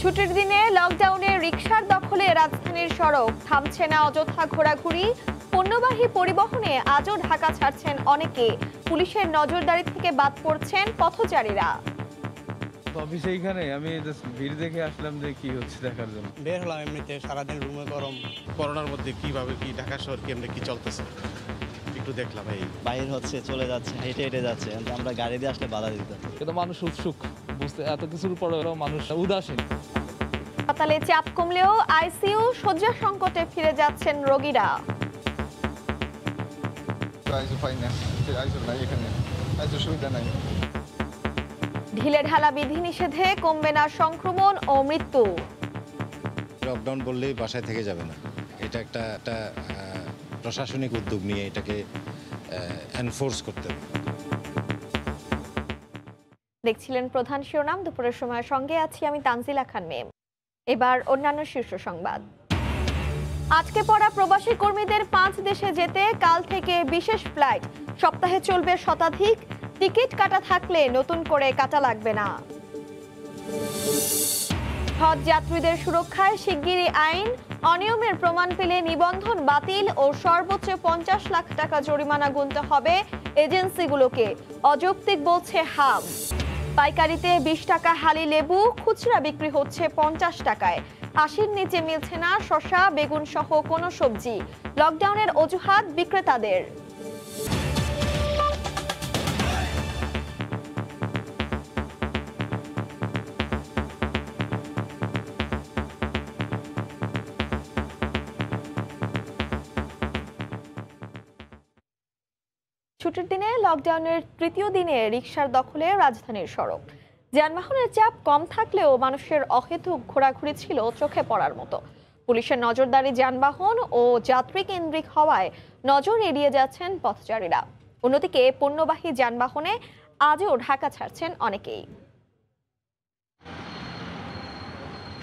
ছুটির দিনে লকডাউনে রিকশার দখলে রাজধানীর সড়ক, থামছে না অযথা ঘোরাঘুরি। পণ্যবাহী পরিবহনে আজও ঢাকা ছাড়ছেন অনেকে। পুলিশের নজরদারি থেকে বাদ পড়ছেন পথচারীরা। অফিসে এইখানে আমি ভিড় দেখে আসলাম যে কি হচ্ছে দেখার জন্য বের হলাম। এমনিতে সারাদিন রুমে গরম, করোনার মধ্যে কিভাবে কি ঢাকা শহর কেমনে কি চলতেছে একটু দেখলাম। এই বাইরে হচ্ছে, চলে যাচ্ছে, হেঁটে হেঁটে যাচ্ছে, আমরা গাড়ি দিয়ে আসলে বাধা দিত। কিন্তু মানুষ উৎসুক বুঝতে, এত কিছুর পরেও মানুষ উদাসীন। হাসপাতালে চাপ কমলেও আইসিইউ শয্যা সংকটে ফিরে যাচ্ছেন রোগীরা। ঢিলে ঢালা বিধিনিষেধে কমবে না সংক্রমণ ও মৃত্যু। লকডাউন বললেই বাসায় থেকে যাবে না, এটা একটা প্রশাসনিক উদ্যোগ নিয়ে এটাকে এনফোর্স করতে হবে। দেখছিলেন প্রধান শিরোনাম। দুপুরের সময় সঙ্গে আছি আমি তানজিলা খান মেম। এবার অন্যান্য শীর্ষ সংবাদ। আজকে পড়া প্রবাসী কর্মীদের 5 দেশে যেতে কাল থেকে বিশেষ ফ্লাইট। সপ্তাহে চলবে শতাধিক। টিকিট কাটা থাকলে নতুন করে কাটা লাগবে না। হজ যাত্রীদের সুরক্ষায় শিগগিরই আইন। অনিয়মের প্রমাণ পেলে নিবন্ধন বাতিল ও সর্বোচ্চ 50 লাখ টাকা জরিমানা গুনতে হবে এজেন্সিগুলোকে, অযৌক্তিক বলছে হাব। পাইকারিতে 20 টাকা হালি লেবু, খুচরা বিক্রি হচ্ছে 50 টাকায়। 80-র নিচে মিলছে না শসা, বেগুন সহ কোনো সবজি। লকডাউনের অজুহাত বিক্রেতাদের। ছুটির দিনে লকডাউনের তৃতীয় দিনে রিকশার দখলে রাজধানীর সড়ক। যানবাহনের চাপ কম থাকলেও মানুষের অহেতুক ঘোরাঘুরি ছিল চোখে পড়ার মতো। পুলিশের নজরদারি যানবাহন ও যাত্রী কেন্দ্রিক হওয়ায় নজর এড়িয়ে যাচ্ছেন পথচারীরা। অন্যদিকে পণ্যবাহী যানবাহনে আজও ঢাকা ছাড়ছেন অনেকেই।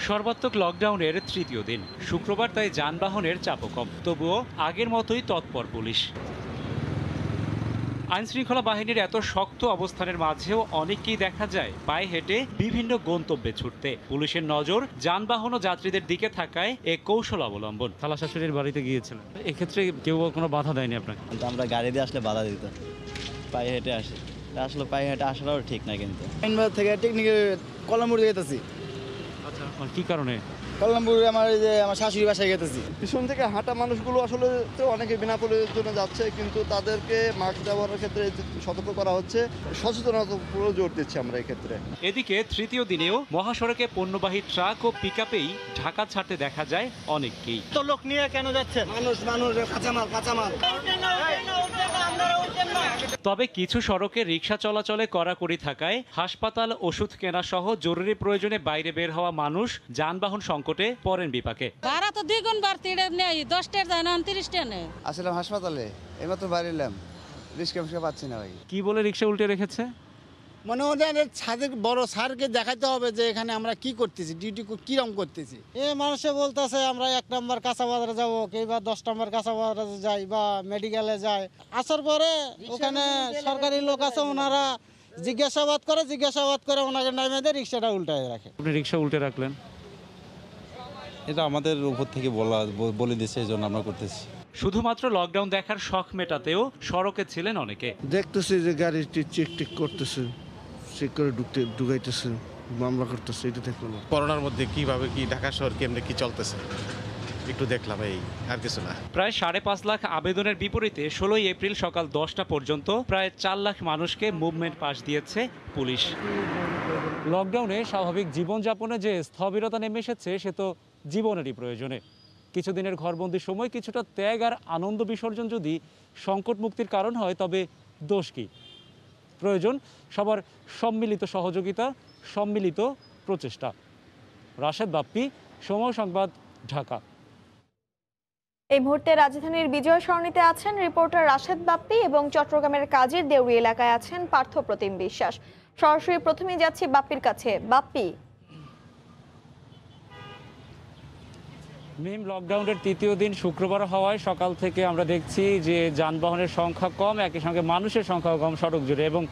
সর্বাত্মক লকডাউনের তৃতীয় দিন শুক্রবার, তাই যানবাহনের চাপও কম। তবুও আগের মতোই তৎপর পুলিশ। আইনশৃঙ্খলা বাহিনীর এত শক্ত অবস্থানের মাঝেও অনেককেই দেখা যায় পায়ে হেঁটে বিভিন্ন গন্তব্যে ছুটতে। পুলিশের নজর যানবাহন ও যাত্রীদের দিকে থাকায় এ কৌশল অবলম্বন। খালা শাশুড়ির বাড়িতে গিয়েছিলেন, এক্ষেত্রে কেউ কোনো বাধা দেয়নি আপনাকে? কিন্তু আমরা গাড়ি দিয়ে আসলে বাধা দিত, পায়ে হেঁটে আসে। আসলে পায়ে হেঁটে আসাটাও ঠিক না। কিন্তু থেকে টেকনিকে কলমপুর যেতেছি। আচ্ছা, কি কারণে? কলমপুর আমার শাশুড়ি বাসায় গেতেছি। পিছন থেকে হাঁটা মানুষগুলো আসলে তো অনেকে বিনা প্রয়োজনে যাচ্ছে, কিন্তু তাদেরকে মাস্ক ব্যবহারের ক্ষেত্রে সতর্ক করা হচ্ছে, সচেতনতা পুরো জোর দিচ্ছি আমরা এই ক্ষেত্রে। এদিকে তৃতীয় দিনেও মহাসড়কে পণ্যবাহী ট্রাক ও পিকআপেই ঢাকা ছাড়তে দেখা যায় অনেককেই। তো লোক নিয়ে কেন যাচ্ছেন? মানুষ কাঁচামাল। তবে কিছু সড়কে রিকশা চলাচলে কড়াকড়ি থাকায় হাসপাতাল, ওষুধ কেনা সহ জরুরি প্রয়োজনে বাইরে বের হওয়া মানুষ যানবাহন সংকটে পড়েন বিপাকে। ভাড়া তো দ্বিগুণ বাড়তি নেই, 10 টাকা যায় না 29 টাকা নেই। আসলাম হাসপাতালে, এবার তো বাইরে এলাম, রিক্সা পাচ্ছি না ভাই। কি বলে রিকশা উল্টে রেখেছে? মনে ওদের ছাদের বড় স্যারকে দেখাতে হবে যে এখানে আমরা কি করতেছি, ডিউটি কিরম করতেছি। মানুষে বলতেছে আমরা 1 নম্বর কাঁচা বাজারে যাবো, কেউ বা 10 নম্বর কাঁচা বাজারে যাই বা মেডিকেলে যায়। আসার পরে ওখানে সরকারি লোক আছে, ওনারা জিজ্ঞাসাবাদ করে ওনাকে নামিয়ে দিয়ে রিক্সাটা উল্টায় রাখে। আপনি রিকশা উল্টে রাখলেন? এটা আমাদের উপর থেকে বলে দিয়েছে, এই জন্য আমরা করতেছি। শুধুমাত্র লকডাউন দেখার শখ মেটাতেও সড়কে ছিলেন অনেকে। দেখতেছি যে গাড়ি চেক করতেছে, চেক করে ঢুকাইতেছে, মামলা করতেছে, এটা দেখলাম। করোনার মধ্যে কিভাবে কি ঢাকা শহর কেমনে কি চলতেছে একটু দেখলাম, এই আর কিছু না। প্রায় 5.5 লাখ আবেদনের বিপরীতে 16 এপ্রিল সকাল 10টা পর্যন্ত প্রায় 4 লাখ মানুষকে মুভমেন্ট পাস দিয়েছে পুলিশ। লকডাউনে স্বাভাবিক জীবনযাপনে যে স্থবিরতা নেমে এসেছে, সে তো জীবনেরই প্রয়োজনে। কিছুদিনের ঘরবন্দির সময় কিছুটা ত্যাগ আর আনন্দ বিসর্জন যদি সংকট মুক্তির কারণ হয়, তবে দোষ কি? প্রয়োজন সবার সম্মিলিত সহযোগিতা, সম্মিলিত প্রচেষ্টা। রাশেদ বাপ্পি, সময় সংবাদ, ঢাকা। এই মুহূর্তে রাজধানীর বিজয় সরণিতে আছেন রিপোর্টার রাশেদ বাপ্পি এবং চট্টগ্রামের কাজীর দেউরি এলাকায় আছেন পার্থ প্রতিম বিশ্বাস। সরাসরি প্রথমেই যাচ্ছি বাপ্পির কাছে। বাপ্পি, মিম, লকডাউনের তৃতীয় দিন শুক্রবার হওয়ায় সকাল থেকে আমরা দেখছি যে যানবাহনের সংখ্যা কম, একই সঙ্গে মানুষের সংখ্যাও কম সড়ক জুড়ে। এবং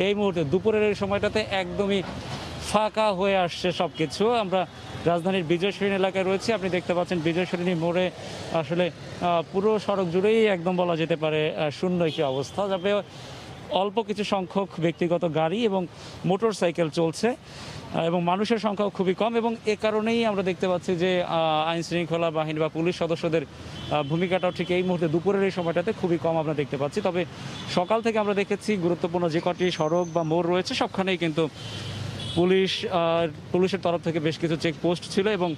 এই মুহূর্তে দুপুরের এই সময়টাতে একদমই ফাঁকা হয়ে আসছে সব কিছু। আমরা রাজধানীর বিজয় সরণি এলাকায় রয়েছি। আপনি দেখতে পাচ্ছেন বিজয় সরণি মোড়ে আসলে পুরো সড়ক জুড়েই একদম বলা যেতে পারে শূন্য একটি অবস্থা, তবে অল্প কিছু সংখ্যক ব্যক্তিগত গাড়ি এবং মোটর সাইকেল চলছে এবং মানুষের সংখ্যাও খুবই কম, এবং এ কারণেই আমরা দেখতে পাচ্ছি যে আইন শৃঙ্খলা বাহিনী বা পুলিশ সদস্যদের ভূমিকাটাও ঠিক এই মুহূর্তে দুপুরের এই সময়টাতে খুবই কম আমরা দেখতে পাচ্ছি। তবে সকাল থেকে আমরা দেখেছি গুরুত্বপূর্ণ যে কটি সড়ক বা মোড় রয়েছে সবখানেই কিন্তু পুলিশের তরফ থেকে বেশ কিছু চেকপোস্ট ছিল এবং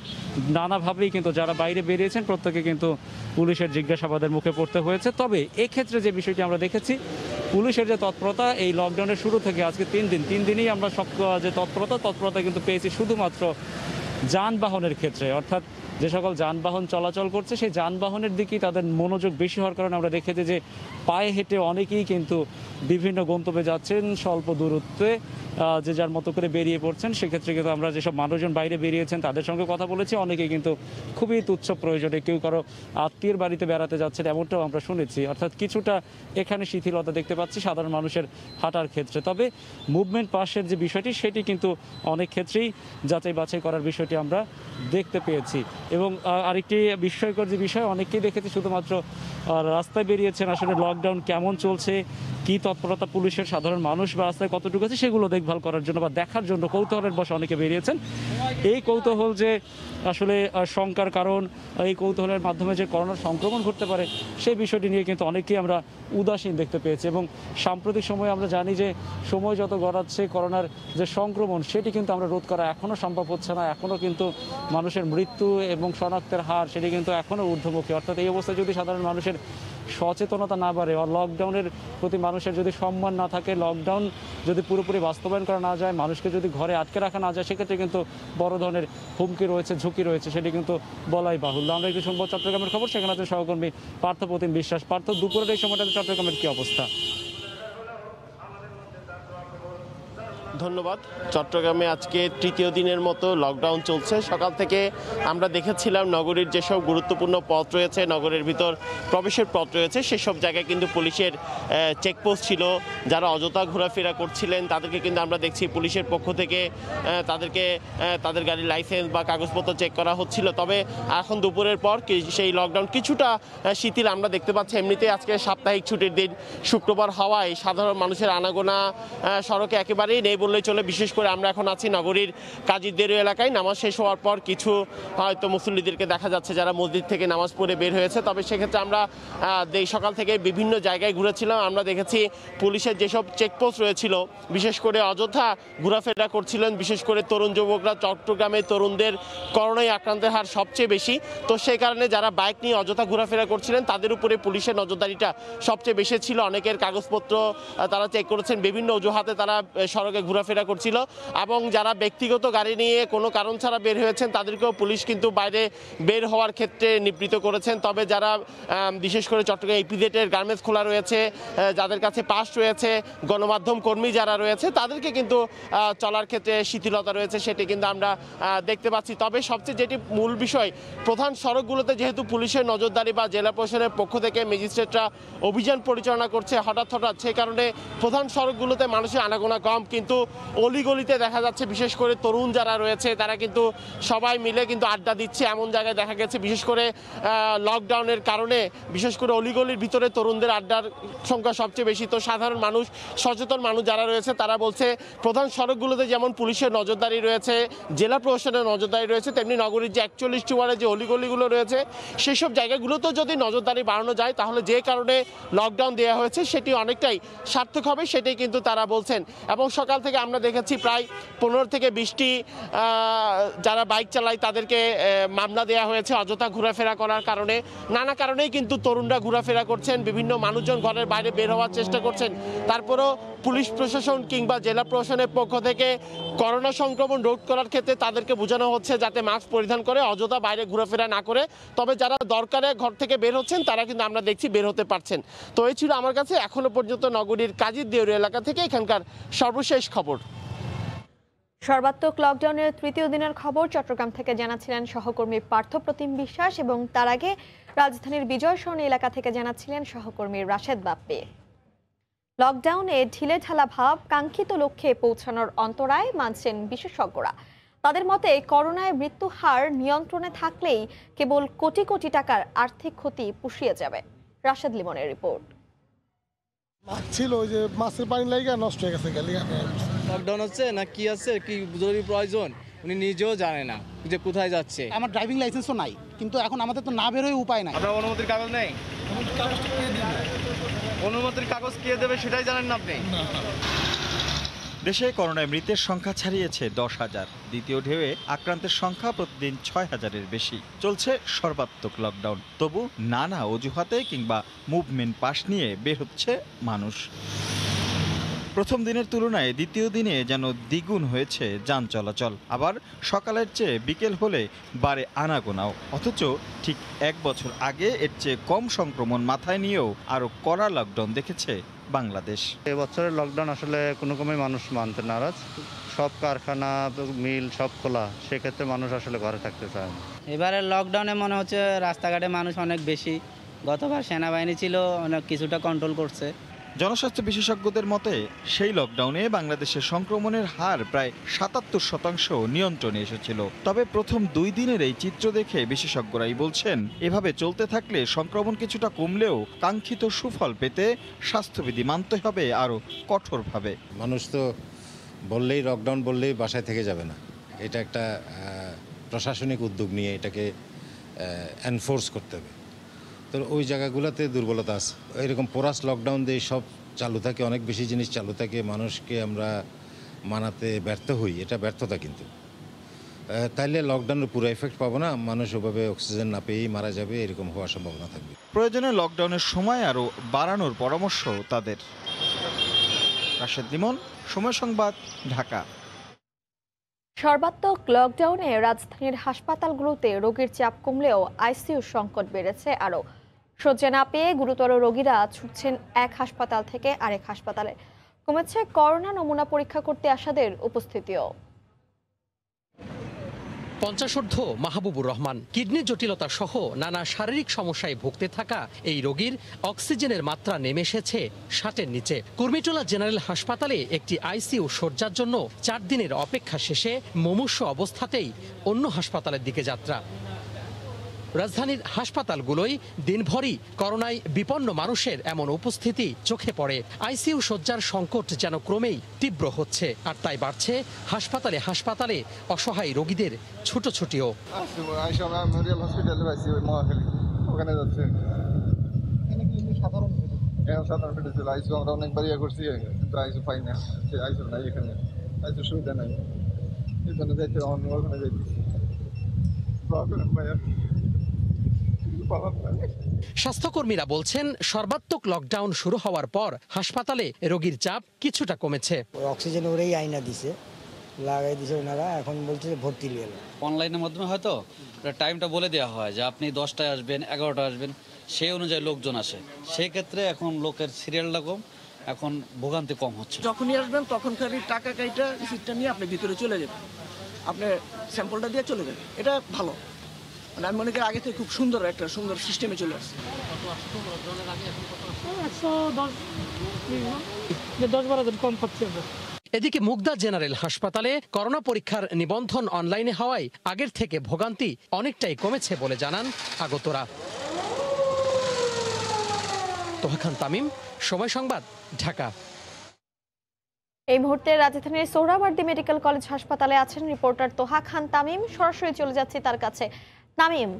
নানাভাবেই কিন্তু যারা বাইরে বেরিয়েছেন প্রত্যেকে কিন্তু পুলিশের জিজ্ঞাসাবাদের মুখে পড়তে হয়েছে। তবে এক্ষেত্রে যে বিষয়টি আমরা দেখেছি, পুলিশের যে তৎপরতা এই লকডাউনের শুরু থেকে আজকে 3 দিনই আমরা যে তৎপরতা কিন্তু পেয়েছি শুধুমাত্র যানবাহনের ক্ষেত্রে, অর্থাৎ যে সকল যানবাহন চলাচল করছে সেই যানবাহনের দিকেই তাদের মনোযোগ বেশি হওয়ার কারণে আমরা দেখেছি যে পায়ে হেঁটে অনেকেই কিন্তু বিভিন্ন গন্তব্যে যাচ্ছেন স্বল্প দূরত্বে, যে যার মতো করে বেরিয়ে পড়ছেন। সেক্ষেত্রে কিন্তু আমরা যেসব মানুষজন বাইরে বেরিয়েছেন তাদের সঙ্গে কথা বলেছি, অনেকেই কিন্তু খুবই তুচ্ছ প্রয়োজনে কেউ কারো আত্মীয়ের বাড়িতে বেড়াতে যাচ্ছেন এমনটাও আমরা শুনেছি। অর্থাৎ কিছুটা এখানে শিথিলতা দেখতে পাচ্ছি সাধারণ মানুষের হাঁটার ক্ষেত্রে। তবে মুভমেন্ট পাসের যে বিষয়টি সেটি কিন্তু অনেক ক্ষেত্রেই যাচাই বাছাই করার বিষয়টি আমরা দেখতে পেয়েছি। এবং আরেকটি বিস্ময়কর যে বিষয়, অনেকেই দেখেছি শুধুমাত্র রাস্তায় বেরিয়েছেন আসলে লকডাউন কেমন চলছে, কি তৎপরতা পুলিশের, সাধারণ মানুষ বা রাস্তায় কতটুকু আছে সেগুলো দেখভাল করার জন্য বা দেখার জন্য কৌতূহলের বশে অনেকে বেরিয়েছেন। এই কৌতূহল যে আসলে শঙ্কার কারণ, এই কৌতূহলের মাধ্যমে যে করোনার সংক্রমণ ঘটতে পারে সেই বিষয়টি নিয়ে কিন্তু অনেকেই আমরা উদাসীন দেখতে পেয়েছি। এবং সাম্প্রতিক সময়ে আমরা জানি যে সময় যত গড়াচ্ছে করোনার যে সংক্রমণ সেটি কিন্তু আমরা রোধ করা এখনও সম্ভব হচ্ছে না। এখনও কিন্তু মানুষের মৃত্যু এবং শনাক্তের হার সেটি কিন্তু এখনও ঊর্ধ্বমুখী। অর্থাৎ এই অবস্থায় যদি সাধারণ মানুষের সচেতনতা না বাড়ে, লকডাউনের প্রতি মানুষের যদি সম্মান না থাকে, লকডাউন যদি পুরোপুরি বাস্তবায়ন করা না যায়, মানুষকে যদি ঘরে আটকে রাখা না যায়, সেক্ষেত্রে কিন্তু বড় ধরনের হুমকি রয়েছে, ঝুঁকি রয়েছে, সেটি কিন্তু বলাই বাহুল্য। আমরা একটু শুনবো চট্টগ্রামের খবর, সেখানে আছে সহকর্মী পার্থ প্রতিম বিশ্বাস। পার্থ, দুপুরের এই সময়টাতে চট্টগ্রামের কি অবস্থা? ধন্যবাদ। চট্টগ্রামে আজকে তৃতীয় দিনের মতো লকডাউন চলছে। সকাল থেকে আমরা দেখেছিলাম নগরীর যেসব গুরুত্বপূর্ণ পথ রয়েছে, নগরের ভিতর প্রবেশের পথ রয়েছে, সেসব জায়গায় কিন্তু পুলিশের চেকপোস্ট ছিল। যারা অযথা ঘোরাফেরা করছিলেন তাদেরকে কিন্তু আমরা দেখছি পুলিশের পক্ষ থেকে তাদের গাড়ির লাইসেন্স বা কাগজপত্র চেক করা হচ্ছিল। তবে এখন দুপুরের পর সেই লকডাউন কিছুটা শিথিল আমরা দেখতে পাচ্ছি। এমনিতে আজকে সাপ্তাহিক ছুটির দিন, শুক্রবার হওয়ায় সাধারণ মানুষের আনাগোনা সড়কে একেবারেই নেই বললেই চলে। বিশেষ করে আমরা এখন আছি নগরীর কাজীদেরু এলাকায়। নামাজ শেষ হওয়ার পর কিছু হয়তো মুসল্লিদেরকে দেখা যাচ্ছে যারা মসজিদ থেকে নামাজ পড়ে বের হয়েছে। তবে সেক্ষেত্রে আমরা সকাল থেকে বিভিন্ন জায়গায় ঘুরেছিলাম। আমরা দেখেছি পুলিশের যেসব চেকপোস্ট রয়েছিল, বিশেষ করে অযথা ঘোরাফেরা করছিলেন বিশেষ করে তরুণ যুবকরা। চট্টগ্রামে তরুণদের করোনায় আক্রান্তের হার সবচেয়ে বেশি, তো সেই কারণে যারা বাইক নিয়ে অযথা ঘোরাফেরা করছিলেন তাদের উপরে পুলিশের নজরদারিটা সবচেয়ে বেশি ছিল। অনেকের কাগজপত্র তারা চেক করেছেন, বিভিন্ন অজুহাতে তারা সড়কে ঘোরাফেরা করছিল। এবং যারা ব্যক্তিগত গাড়ি নিয়ে কোনো কারণ ছাড়া বের হয়েছেন তাদেরকেও পুলিশ কিন্তু বাইরে বের হওয়ার ক্ষেত্রে নিবৃত্ত করেছেন। তবে যারা বিশেষ করে চট্টগ্রাম ইপিজেডের গার্মেন্টস খোলা রয়েছে, যাদের কাছে পাস রয়েছে, গণমাধ্যম কর্মী যারা রয়েছে, তাদেরকে কিন্তু চলার ক্ষেত্রে শিথিলতা রয়েছে, সেটি কিন্তু আমরা দেখতে পাচ্ছি। তবে সবচেয়ে যেটি মূল বিষয়, প্রধান সড়কগুলোতে যেহেতু পুলিশের নজরদারি বা জেলা প্রশাসনের পক্ষ থেকে ম্যাজিস্ট্রেটরা অভিযান পরিচালনা করছে হঠাৎ সেই কারণে প্রধান সড়কগুলোতে মানুষের আনাগোনা কম, কিন্তু অলিগলিতে দেখা যাচ্ছে বিশেষ করে তরুণ যারা রয়েছে তারা কিন্তু সবাই মিলে কিন্তু আড্ডা দিচ্ছে। এমন জায়গায় দেখা গেছে বিশেষ করে লকডাউনের কারণে বিশেষ করে অলিগলির ভিতরে তরুণদের আড্ডার সংখ্যা সবচেয়ে বেশি। তো সাধারণ মানুষ, সচেতন মানুষ যারা রয়েছে তারা বলছে প্রধান সড়কগুলোতে যেমন পুলিশের নজরদারি রয়েছে, জেলা প্রশাসনের নজরদারি রয়েছে, তেমনি নগরীর যে 41টি ওয়ার্ডে যে অলিগলিগুলো রয়েছে সেসব জায়গাগুলোতেও যদি নজরদারি বাড়ানো যায় তাহলে যে কারণে লকডাউন দেওয়া হয়েছে সেটি অনেকটাই সার্থক হবে, সেটাই কিন্তু তারা বলছেন। এবং সকাল থেকে আমরা দেখেছি প্রায় 15 থেকে 20টি যারা বাইক চালায় তাদেরকে মামলা দেওয়া হয়েছে অযথা ঘোরাফেরা করার কারণে। নানা কারণেই কিন্তু তরুণরা ঘোরাফেরা করছেন, বিভিন্ন মানুষজন ঘরের বাইরে বের হওয়ার চেষ্টা করছেন। তারপরও পুলিশ প্রশাসন কিংবা জেলা প্রশাসনের পক্ষ থেকে করোনা সংক্রমণ রোধ করার ক্ষেত্রে তাদেরকে বোঝানো হচ্ছে যাতে মাস্ক পরিধান করে অযথা বাইরে ঘোরাফেরা না করে। তবে যারা দরকারে ঘর থেকে বের হচ্ছেন তারা কিন্তু আমরা দেখছি বের হতে পারছেন। তো এই ছিল আমার কাছে এখনো পর্যন্ত নগরীর কাজীদেরু এলাকা থেকে এখানকার সর্বশেষ খবর। সর্বাত্মক লকডাউনের তৃতীয় দিনের খবর চট্টগ্রাম থেকে জানাচ্ছিলেন সহকর্মী পার্থ প্রতিম বিশ্বাস, এবং তার আগে রাজধানীর বিজয় সরণি এলাকা থেকে জানাচ্ছিলেন সহকর্মী রাশেদ বাপ্পি। লকডাউনে ঢিলেঢালা ভাব কাঙ্ক্ষিত লক্ষ্যে পৌঁছানোর অন্তরায় মানছেন বিশেষজ্ঞরা। তাদের মতে করোনায় মৃত্যু হার নিয়ন্ত্রণে থাকলেই কেবল কোটি কোটি টাকার আর্থিক ক্ষতি পুষিয়ে যাবে। রাশেদ লিমনের রিপোর্ট। মাছ ছিল, ওই যে মাছের পানি লাগা নষ্ট হয়ে গেছে। লকডাউন হচ্ছে না কি আছে, কি জরুরি প্রয়োজন উনি নিজেও জানে না যে কোথায় যাচ্ছে। আমার ড্রাইভিং লাইসেন্সও নাই, কিন্তু এখন আমাদের তো না বেরোয় উপায় নাই। আপনার অনুমতির কাগজ নেই? অনুমতির কাগজ কে দেবে সেটাই জানেন না আপনি? দেশে করোনায় মৃতের সংখ্যা ছাড়িয়েছে 10,000। দ্বিতীয় ঢেউয়ে আক্রান্তের সংখ্যা প্রতিদিন 6,000-এর বেশি। চলছে সর্বাত্মক লকডাউন, তবু নানা অজুহাতে কিংবা মুভমেন্ট পাস নিয়ে বের হচ্ছে মানুষ। প্রথম দিনের তুলনায় দ্বিতীয় দিনে যেন দ্বিগুণ হয়েছে যান চলাচল। আবার সকালের চেয়ে বিকেল হলে বাড়ে আনাগোনাও। অথচ ঠিক 1 বছর আগে এর চেয়ে কম সংক্রমণ মাথায় নিয়েও আরও কড়া লকডাউন দেখেছে বাংলাদেশ। এবছরের লকডাউন আসলে কোনো রকমই মানুষ মানতে নারাজ। সব কারখানা, মিল সব খোলা, সেক্ষেত্রে মানুষ আসলে ঘরে থাকতে চায় না। এবারে লকডাউনে মনে হচ্ছে রাস্তাঘাটে মানুষ অনেক বেশি। গতবার সেনাবাহিনী ছিল, অনেক কিছুটা কন্ট্রোল করছে। জনস্বাস্থ্য বিশেষজ্ঞদের মতে সেই লকডাউনে বাংলাদেশের সংক্রমণের হার প্রায় 77% নিয়ন্ত্রণে এসেছিল। তবে প্রথম 2 দিনের এই চিত্র দেখে বিশেষজ্ঞরাই বলছেন, এভাবে চলতে থাকলে সংক্রমণ কিছুটা কমলেও কাঙ্ক্ষিত সুফল পেতে স্বাস্থ্যবিধি মানতে হবে আরও কঠোরভাবে। মানুষ তো বললেই লকডাউন বললেই বাসায় থেকে যাবে না। এটা একটা প্রশাসনিক উদ্যোগ নিয়ে এটাকে এনফোর্স করতে হবে। তো ওই জায়গাগুলোতে দুর্বলতা আছে। এরকম পোরাস লকডাউন দিয়ে সব চালু থাকে, অনেক বেশি জিনিস চালু থাকে, মানুষকে আমরা মানাতে ব্যর্থ হই, এটা ব্যর্থতা। কিন্তু তাইলে লকডাউনের পুরো এফেক্ট পাবো না, মানুষ ওভাবে অক্সিজেন না পেয়েই মারা যাবে, এরকম হওয়ার সম্ভাবনা থাকবে। প্রয়োজনে লকডাউনের সময় আরও বাড়ানোর পরামর্শ তাদের। রাশেদ লিমন, সময় সংবাদ, ঢাকা। সর্বাত্মক লকডাউনে রাজধানীর হাসপাতালগুলোতে রোগীর চাপ কমলেও আইসিইউ সংকট বেড়েছে আরও। শয্যা না পেয়ে গুরুতর রোগীরা ছুটছেন এক হাসপাতাল থেকে আরেক হাসপাতালে। কমেছে করোনা নমুনা পরীক্ষা করতে আসাদের উপস্থিতিও। 50 মাহবুবুর রহমান কিডনি জটিলতা সহ নানা শারীরিক সমস্যায় ভুগতে থাকা এই রোগীর অক্সিজেনের মাত্রা নেমে এসেছে 60-এর নিচে। কুর্মিটোলা জেনারেল হাসপাতালে একটি আইসিইউ শয্যার জন্য 4 দিনের অপেক্ষা শেষে মুমূর্ষু অবস্থাতেই অন্য হাসপাতালের দিকে যাত্রা। রাজধানীর হাসপাতালগুলোই দিনভরই করোনায় বিপন্ন মানুষের এমন উপস্থিতি চোখে পড়ে। আইসিইউ শয্যার সংকট যেন ক্রমেই তীব্র হচ্ছে, আর তাই বাড়ছে হাসপাতালে হাসপাতালে অসহায় রোগীদের ছুটোছুটিও। অনেকবার করছি, আইসিইউ পাই না, আইসিইউ নাই, এখানে আইসিইউ সুবিধা নাই, এখানে যাইতে ওখানে যাইতেছি। স্বাস্থ্যকর্মীরা বলছেন, সর্বাত্মক লকডাউন শুরু হওয়ার পর হাসপাতালে রোগীর চাপ কিছুটা কমেছে। অক্সিজেন ওরাই আইনা দিছে, লাগাই দিছে ওনারা, এখন বলছে ভর্তি নিয়ে এলো। অনলাইনের মাধ্যমে হয়তো টাইমটা বলে দেওয়া হয় যে আপনি 10টায় আসবেন, 11টায় আসবেন, সেই অনুযায়ী লোকজন আসে। সেই ক্ষেত্রে এখন লোকের সিরিয়ালটা কম, এখন ভোগান্তি কম হচ্ছে। যখনই আসবেন তখন খালি টাকা কাইটা রিসিপ্টটা নিয়ে আপনি ভিতরে চলে যাবেন, আপনি স্যাম্পলটা দিয়ে চলে যাবেন। এটা ভালো, মানে আমি মনে করি আগে থেকে খুব সুন্দর একটা সুন্দর সিস্টেমে চলে আসছে। 10-12 জন কম পাচ্ছে। এদিকে মুগদা জেনারেল হাসপাতালে করোনা পরীক্ষার নিবন্ধন অনলাইনে হওয়ায় আগের থেকে ভোগান্তি অনেকটাই কমেছে বলে জানান আগতরা। তোহা খান তামিম, সময় সংবাদ, ঢাকা। এই মুহূর্তে রাজধানীর সোহরাওয়ার্দী মেডিকেল কলেজ হাসপাতালে আছেন রিপোর্টার তোহা খান তামিম। সরাসরি চলে যাচ্ছি তার কাছে। তামিম,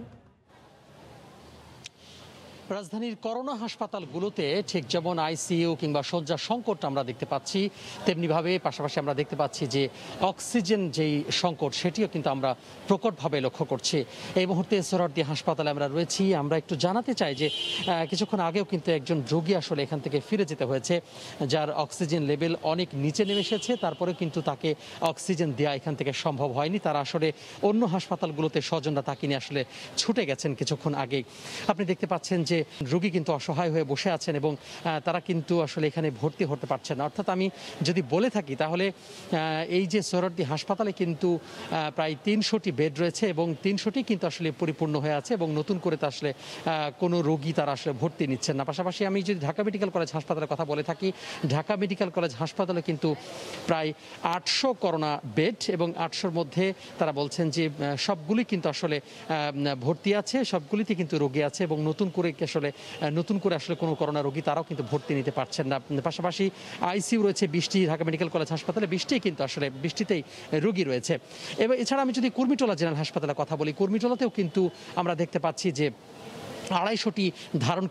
রাজধানীর করোনা হাসপাতালগুলোতে ঠিক যেমন আইসিইউ কিংবা শয্যার সংকট আমরা দেখতে পাচ্ছি, তেমনিভাবে পাশাপাশি আমরা দেখতে পাচ্ছি যে অক্সিজেন যেই সংকট সেটিও কিন্তু আমরা প্রকটভাবে লক্ষ্য করছি। এই মুহূর্তে সোহরাওয়ার্দী হাসপাতালে আমরা রয়েছি। আমরা একটু জানাতে চাই যে কিছুক্ষণ আগেও কিন্তু একজন রোগী আসলে এখান থেকে ফিরে যেতে হয়েছে, যার অক্সিজেন লেভেল অনেক নিচে নেমে এসেছে। তারপরে কিন্তু তাকে অক্সিজেন দেওয়া এখান থেকে সম্ভব হয়নি। তারা আসলে অন্য হাসপাতালগুলোতে স্বজনরা তাকে নিয়ে আসলে ছুটে গেছেন কিছুক্ষণ আগেই। আপনি দেখতে পাচ্ছেন যে যে রোগী কিন্তু অসহায় হয়ে বসে আছেন এবং তারা কিন্তু আসলে এখানে ভর্তি হতে পারছেন না। অর্থাৎ আমি যদি বলে থাকি তাহলে এই যে সোহরাওয়ার্দী হাসপাতালে কিন্তু প্রায় 300টি বেড রয়েছে এবং 300টি কিন্তু আসলে পরিপূর্ণ হয়ে আছে এবং নতুন করে তো আসলে কোনো রোগী তারা আসলে ভর্তি নিচ্ছেন না। পাশাপাশি আমি যদি ঢাকা মেডিকেল কলেজ হাসপাতালের কথা বলে থাকি, ঢাকা মেডিকেল কলেজ হাসপাতালে কিন্তু প্রায় 800 করোনা বেড এবং 800-র মধ্যে তারা বলছেন যে সবগুলি কিন্তু আসলে ভর্তি আছে, সবগুলিতে কিন্তু রোগী আছে এবং নতুন করে আসলে কোনো করোনা রোগী তারাও কিন্তু ভর্তি নিতে পারছেন না। পাশাপাশি আইসিইউ রয়েছে 20টি ঢাকা মেডিকেল কলেজ হাসপাতালে, 20টি কিন্তু আসলে 20টিতেই রোগী রয়েছে। এবং এছাড়া আমি যদি কুর্মিটোলা জেনারেল হাসপাতালের কথা বলি, কুর্মিটোলাতেও কিন্তু আমরা দেখতে পাচ্ছি যে 250টি ধারণ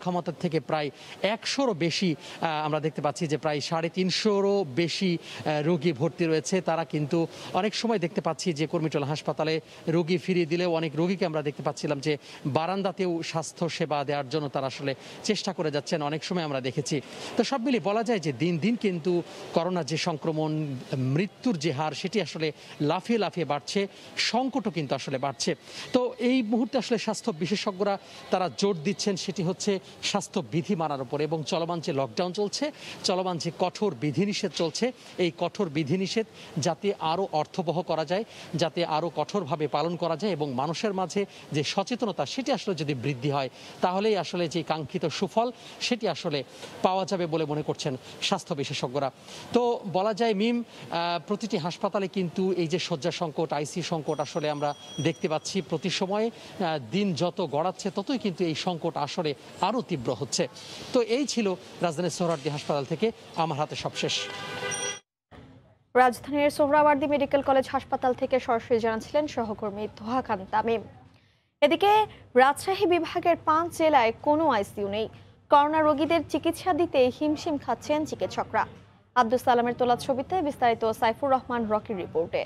ক্ষমতার থেকে প্রায় 100-রও বেশি আমরা দেখতে পাচ্ছি যে প্রায় 350-রও বেশি রোগী ভর্তি রয়েছে। তারা কিন্তু অনেক সময় দেখতে পাচ্ছি যে কুর্মিটোলা হাসপাতালে রোগী ফিরিয়ে দিলেও অনেক রোগীকে আমরা দেখতে পাচ্ছিলাম যে বারান্দাতেও স্বাস্থ্য সেবা দেওয়ার জন্য তারা আসলে চেষ্টা করে যাচ্ছেন, অনেক সময় আমরা দেখেছি। তো সব মিলিয়ে বলা যায় যে দিন দিন কিন্তু করোনার যে সংক্রমণ, মৃত্যুর যে হার সেটি আসলে লাফিয়ে লাফিয়ে বাড়ছে, সংকটও কিন্তু আসলে বাড়ছে। তো এই মুহূর্তে আসলে স্বাস্থ্য বিশেষজ্ঞরা তারা জোর দিচ্ছেন সেটি হচ্ছে স্বাস্থ্য বিধি মানার উপর এবং চলমান যে লকডাউন চলছে, চলমান যে কঠোর বিধিনিষেধ চলছে, এই কঠোর বিধিনিষেধ যাতে আরও অর্থবহ করা যায়, যাতে আরও কঠোরভাবে পালন করা যায় এবং মানুষের মাঝে যে সচেতনতা সেটি আসলে যদি বৃদ্ধি হয় তাহলেই আসলে যে কাঙ্ক্ষিত সুফল সেটি আসলে পাওয়া যাবে বলে মনে করছেন স্বাস্থ্য বিশেষজ্ঞরা। তো বলা যায় মিম, প্রতিটি হাসপাতালে কিন্তু এই যে শয্যা সংকট, আইসিইউ সংকট আসলে আমরা দেখতে পাচ্ছি প্রতি সময়ে দিন যত গড়াচ্ছে ততই কিন্তু এই সংকট আসলে আরও তীব্র হচ্ছে। তো এই ছিল রাজধানীর সোহরাওয়ার্দী হাসপাতাল থেকে আমার হাতে সবশেষ। রাজধানীর সোহরাওয়ার্দী মেডিকেল কলেজ হাসপাতাল থেকে সরাসরি জানাচ্ছিলেন সহকর্মী তোহা খান তামিম। এদিকে রাজশাহী বিভাগের 5 জেলায় কোনো আইসিইউ নেই। করোনা রোগীদের চিকিৎসা দিতে হিমশিম খাচ্ছেন চিকিৎসকরা। আব্দুল সালামের তোলা ছবিতে বিস্তারিত সাইফুর রহমান রকির রিপোর্টে।